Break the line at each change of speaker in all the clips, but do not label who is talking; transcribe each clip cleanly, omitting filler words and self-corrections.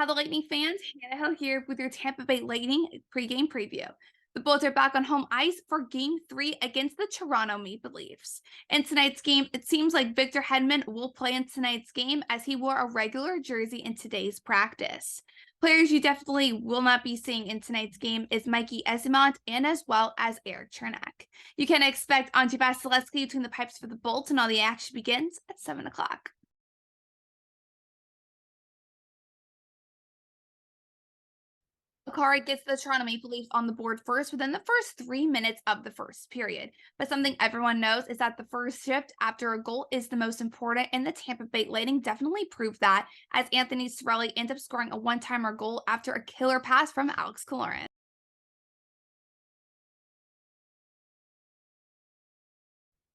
the Lightning fans, Hannah Hill here with your Tampa Bay Lightning pregame preview. The Bulls are back on home ice for Game 3 against the Toronto Maple Leafs. In tonight's game, it seems like Victor Hedman will play in tonight's game as he wore a regular jersey in today's practice. Players you definitely will not be seeing in tonight's game is Mikey Esimont and as well as Eric Chernak. You can expect Antti Vasilevsky between the pipes for the Bolts, and all the action begins at 7 o'clock. Akari gets the Toronto Maple Leafs on the board first within the first 3 minutes of the first period. But something everyone knows is that the first shift after a goal is the most important, and the Tampa Bay Lightning definitely proved that, as Anthony Cirelli ends up scoring a one-timer goal after a killer pass from Alex Killorn.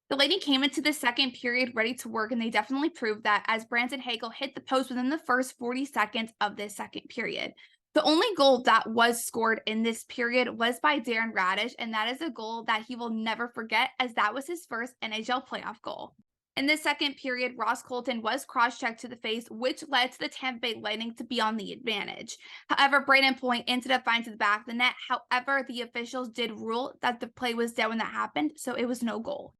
The Lightning came into the second period ready to work, and they definitely proved that as Brandon Hagel hit the post within the first 40 seconds of this second period. The only goal that was scored in this period was by Darren Radish, and that is a goal that he will never forget, as that was his first NHL playoff goal. In the second period, Ross Colton was cross-checked to the face, which led to the Tampa Bay Lightning to be on the advantage. However, Braden Point ended up finding to the back of the net. However, the officials did rule that the play was dead when that happened, so it was no goal.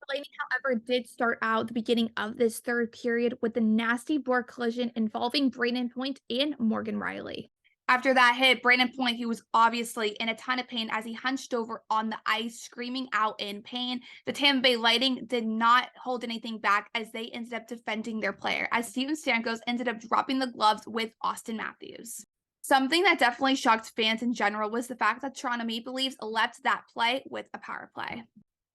The Lightning, however, did start out the beginning of this third period with a nasty board collision involving Braden Point and Morgan Riley. After that hit, Braden Point, he was obviously in a ton of pain as he hunched over on the ice, screaming out in pain. The Tampa Bay Lightning did not hold anything back as they ended up defending their player, as Steven Stamkos ended up dropping the gloves with Austin Matthews. Something that definitely shocked fans in general was the fact that Toronto Maple Leafs left that play with a power play.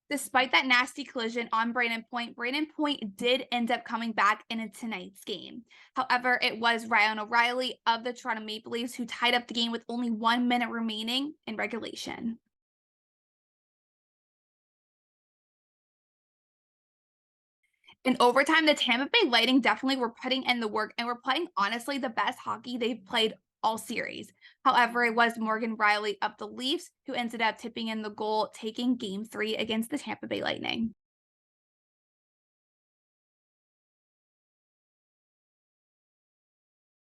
Despite that nasty collision on Braden Point did end up coming back in tonight's game. However, it was Ryan O'Reilly of the Toronto Maple Leafs who tied up the game with only 1 minute remaining in regulation. In overtime, the Tampa Bay Lightning definitely were putting in the work and were playing honestly the best hockey they've played all series. However, it was Morgan Riley of the Leafs who ended up tipping in the goal, taking Game 3 against the Tampa Bay Lightning.